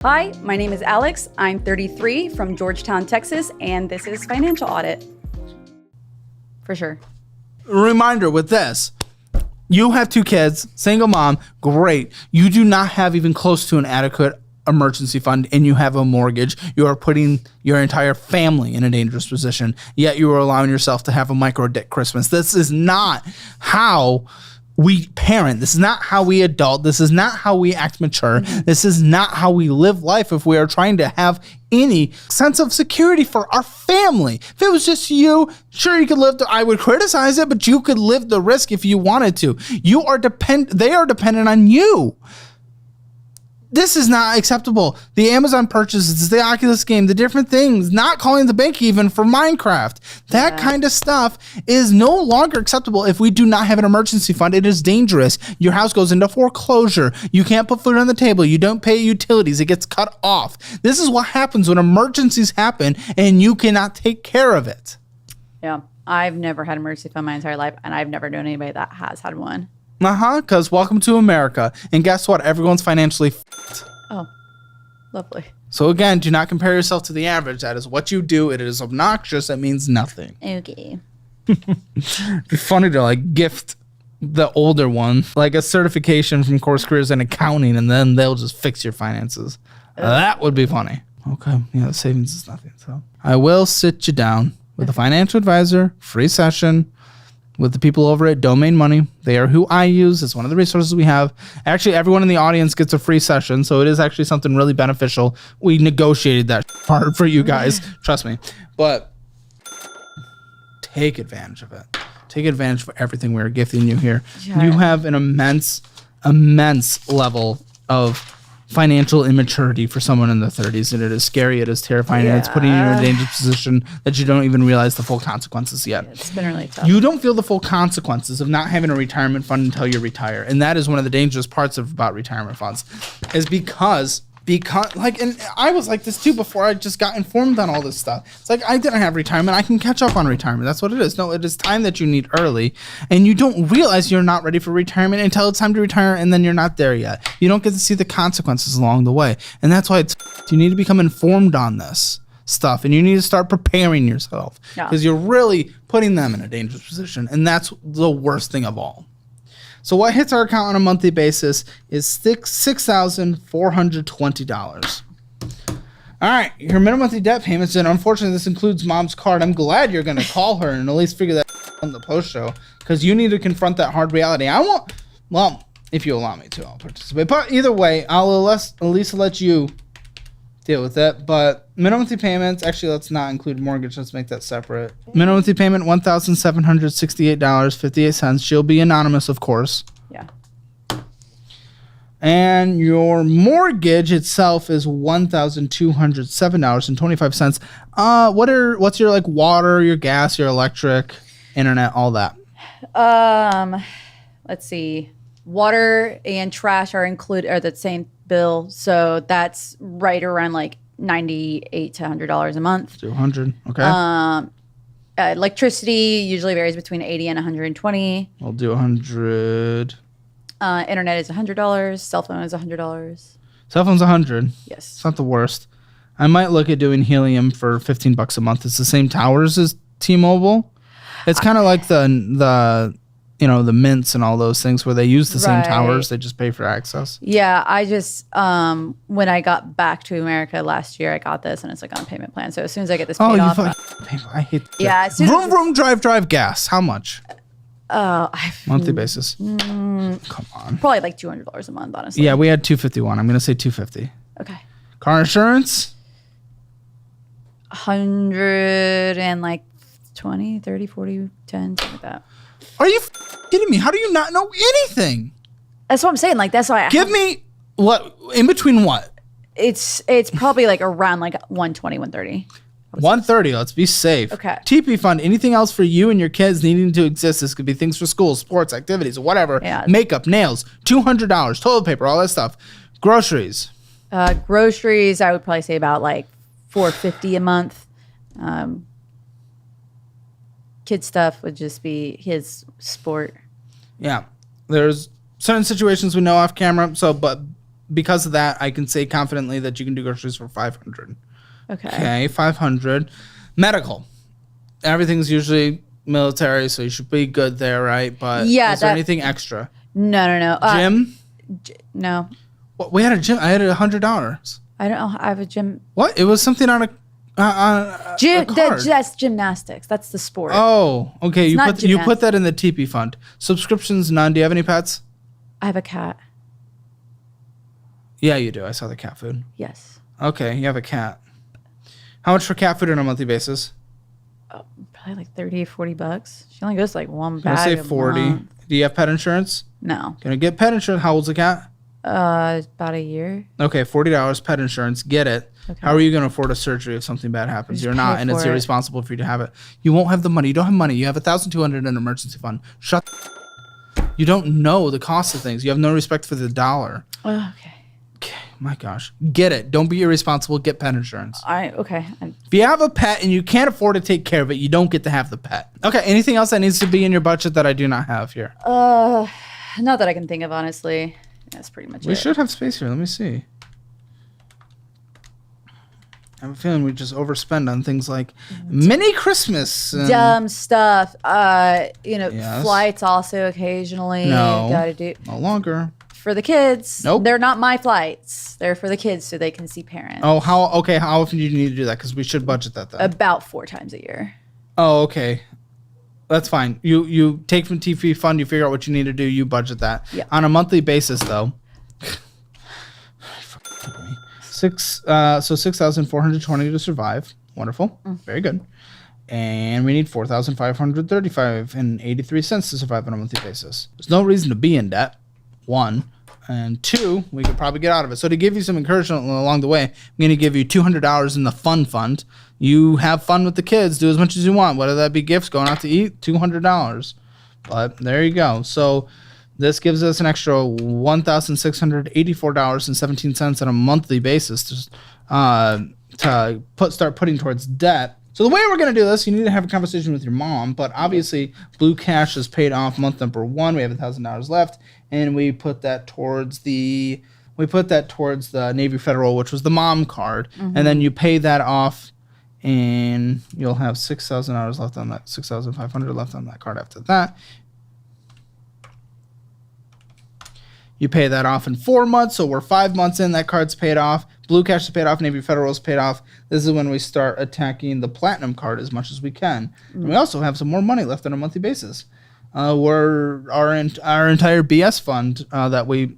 Hi, my name is Alex. I'm 33 from Georgetown, Texas, and this is Financial Audit. For sure. Reminder with this. You have 2 kids, single mom, great. You do not have even close to an adequate emergency fund and you have a mortgage. You are putting your entire family in a dangerous position, yet you are allowing yourself to have a micro dick Christmas. This is not how we parent. This is not how we adult. This is not how we act mature. This is not how we live life if we are trying to have any sense of security for our family. If it was just you, sure, you could live. I would criticize it, but you could live the risk if you wanted to. They are dependent on you. This is not acceptable. The Amazon purchases, the Oculus game, the different things, not calling the bank even for Minecraft. That kind of stuff is no longer acceptable if we do not have an emergency fund. It is dangerous. Your house goes into foreclosure. You can't put food on the table. You don't pay utilities. It gets cut off. This is what happens when emergencies happen and you cannot take care of it. Yeah, I've never had an emergency fund my entire life, and I've never known anybody that has had one. Because welcome to America. And guess what? Everyone's financially f***ed. Oh, lovely. So again, do not compare yourself to the average. That is what you do. It is obnoxious. It means nothing. Okay. It'd be funny to like gift the older one like a certification from Course Careers in accounting, and then they'll just fix your finances. That would be funny. Okay. Yeah, the savings is nothing. So I will sit you down with a financial advisor, free session, with the people over at Domain Money. They are who I use. It's one of the resources we have. Actually, everyone in the audience gets a free session, so it is actually something really beneficial. We negotiated that part for you guys. Trust me. But take advantage of it. Take advantage of everything we're gifting you here. Sure. You have an immense level of financial immaturity for someone in the 30s, and it is scary, it is terrifying, and it's putting you in a dangerous position that you don't even realize the full consequences yet. It's been really tough. You don't feel the full consequences of not having a retirement fund until you retire, and that is one of the dangerous parts about retirement funds, is because like, and I was like this too before I just got informed on all this stuff. It's like I didn't have retirement. I can catch up on retirement. That's what it is. No, it is time that you need early, and you don't realize you're not ready for retirement until it's time to retire, and then you're not there yet. You don't get to see the consequences along the way, and that's why you need to become informed on this stuff, and you need to start preparing yourself because you're really putting them in a dangerous position, and that's the worst thing of all. So what hits our account on a monthly basis is $6,420. All right, your minimum monthly debt payments, and unfortunately this includes mom's card. I'm glad you're going to call her and at least figure that on the post show, because you need to confront that hard reality. Well, if you allow me to, I'll participate. But either way, I'll at least let you deal with it. But minimum monthly payments, actually, let's not include mortgage. Let's make that separate. Minimum monthly payment, $1,768.58. She'll be anonymous, of course. Yeah. And your mortgage itself is $1,207.25. What's your like water, your gas, your electric, internet, all that? Let's see. Water and trash are the same bill, so that's right around like $98 to $100 a month. To $100, okay. Electricity usually varies between $80 and $120. I'll do $100. Internet is $100. Cell phone is $100. Cell phone's $100. Yes, it's not the worst. I might look at doing Helium for $15 a month. It's the same towers as T-Mobile. It's kind of like the mints and all those things where they use the same towers. They just pay for access. Yeah, I just, when I got back to America last year, I got this, and it's like on a payment plan. So as soon as I get this paid off. I hate that. Yeah. Vroom, drive, gas. How much? Monthly basis. Come on. Probably like $200 a month, honestly. Yeah, we had $251. I'm going to say $250. Okay. Car insurance? 100 and like 20, 30, 40, 10, something like that. Are you kidding me? How do you not know anything? That's what I'm saying. Like, that's why Give me what in between what? It's probably like around like 120, 130. 130. Let's be safe. Okay. TP fund. Anything else for you and your kids needing to exist? This could be things for school, sports, activities, whatever. Yeah. Makeup, nails, $200, toilet paper, all that stuff. Groceries. Groceries, I would probably say about like $450 a month. Kid stuff would just be his sport. Yeah. There's certain situations we know off camera. So, but because of that, I can say confidently that you can do groceries for $500. Okay, $500. Medical. Everything's usually military, so you should be good there, right? But is there anything extra? No. Gym? No. What, we had a gym. I had $100. I don't know. I have a gym. What? It was something on a card. That's gymnastics. That's the sport. Oh, okay. You put that in the TP fund. Subscriptions, none. Do you have any pets? I have a cat. Yeah, you do. I saw the cat food. Yes. Okay, you have a cat. How much for cat food on a monthly basis? Oh, probably like $30 or $40. She only goes like one bag. I say 40. Month. Do you have pet insurance? No. Gonna get pet insurance. How old's the cat? About a year. Okay, $40 pet insurance. Get it. Okay. How are you going to afford a surgery if something bad happens? You're not, and it's irresponsible for you to have it. You won't have the money. You don't have money. You have $1,200 in an emergency fund. Shut. You don't know the cost of things. You have no respect for the dollar. Okay. My gosh, get it. Don't be irresponsible. Get pet insurance. Okay. If you have a pet and you can't afford to take care of it, you don't get to have the pet. Okay. Anything else that needs to be in your budget that I do not have here? Not that I can think of, honestly. That's pretty much it. We should have space here. Let me see. I have a feeling we just overspend on things like mini Christmas. Dumb stuff. Yes. Flights also occasionally. No. Gotta do. No longer. For the kids. Nope. They're not my flights. They're for the kids so they can see parents. Oh, how often do you need to do that? Because we should budget that then. About 4 times a year. Oh, okay. That's fine. You take from TP fund, you figure out what you need to do, you budget that. Yeah. On a monthly basis though. So 6,420 to survive. Wonderful. Very good. And we need 4,535 and 83 cents to survive on a monthly basis. There's no reason to be in debt. 1. And 2, we could probably get out of it. So to give you some encouragement along the way, I'm going to give you $200 in the fund. You have fun with the kids. Do as much as you want. Whether that be gifts, going out to eat, $200. But there you go. So this gives us an extra $1,684.17 on a monthly basis to start putting towards debt. So the way we're going to do this, you need to have a conversation with your mom, but obviously Blue Cash is paid off month number 1. We have $1,000 left, and we put that towards the Navy Federal, which was the mom card, and then you pay that off, and you'll have $6,000 left on that, $6,500 left on that card after that. You pay that off in 4 months, so we're 5 months in, that card's paid off. Blue Cash is paid off, Navy Federal is paid off. This is when we start attacking the Platinum card as much as we can. And we also have some more money left on a monthly basis. Our entire BS fund that we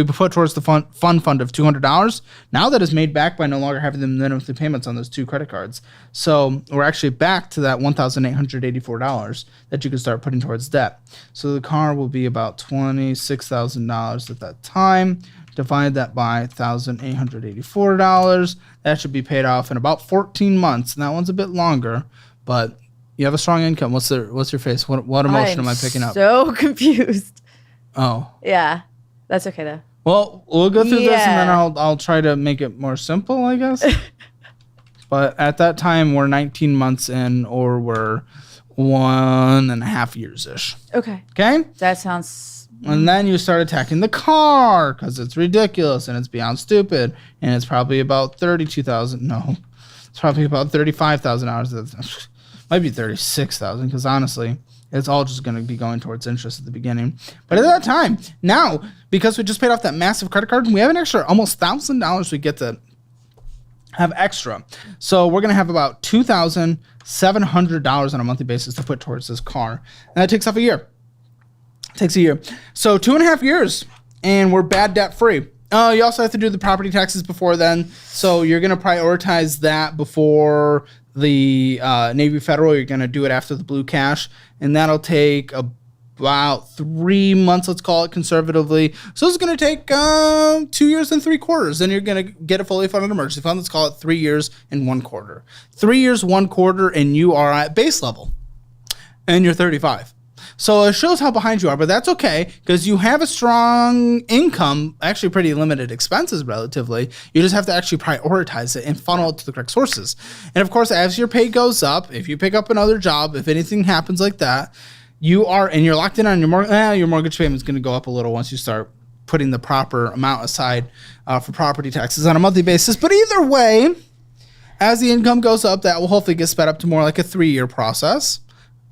put towards the fund of $200, now that is made back by no longer having the monthly payments on those 2 credit cards. So we're actually back to that $1,884 that you can start putting towards debt. So the car will be about $26,000 at that time. Divide that by $1,884. That should be paid off in about 14 months. And that one's a bit longer, but you have a strong income. What's your face? What emotion am I picking up? So confused. Oh. Yeah. That's okay though. Well, we'll go through this and then I'll try to make it more simple, I guess. But at that time, we're 19 months in, or we're 1.5 years-ish. Okay. Okay? That sounds... And then you start attacking the car because it's ridiculous and it's beyond stupid. And it's probably about $32,000. No, it's probably about $35,000. Might be $36,000 because honestly, it's all just going to be going towards interest at the beginning. But at that time, now, because we just paid off that massive credit card, we have an extra almost $1,000 we get to have extra. So we're going to have about $2,700 on a monthly basis to put towards this car. And that takes off a year. Takes a year. So 2.5 years and we're bad debt free. You also have to do the property taxes before then. So you're going to prioritize that before the Navy Federal. You're going to do it after the Blue Cash. And that'll take about 3 months, let's call it conservatively. So it's going to take 2 years and 3/4. Then you're going to get a fully funded emergency fund. Let's call it 3 years and 1/4. 3 years, 1/4, and you are at base level. And you're 35. So it shows how behind you are, but that's okay because you have a strong income, actually pretty limited expenses relatively. You just have to actually prioritize it and funnel it to the correct sources. And of course, as your pay goes up, if you pick up another job, if anything happens like that, you're locked in on your mortgage payment is going to go up a little once you start putting the proper amount aside for property taxes on a monthly basis. But either way, as the income goes up, that will hopefully get sped up to more like a 3-year process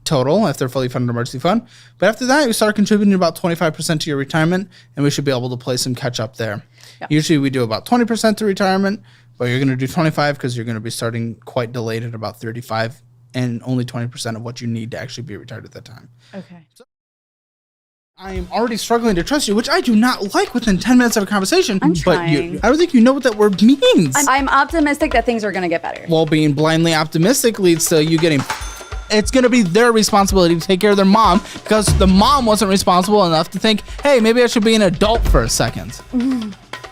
total if they're fully funded emergency fund. But after that, you start contributing about 25% to your retirement, and we should be able to play some catch up there. Yep. Usually we do about 20% to retirement, but you're going to do 25 because you're going to be starting quite delayed at about 35 and only 20% of what you need to actually be retired at that time. Okay. So I am already struggling to trust you, which I do not like within 10 minutes of a conversation. I'm trying. But I don't think you know what that word means. I'm optimistic that things are going to get better. Well, being blindly optimistic leads to you getting... It's going to be their responsibility to take care of their mom because the mom wasn't responsible enough to think, hey, maybe I should be an adult for a second.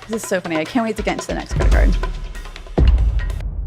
This is so funny. I can't wait to get into the next credit card.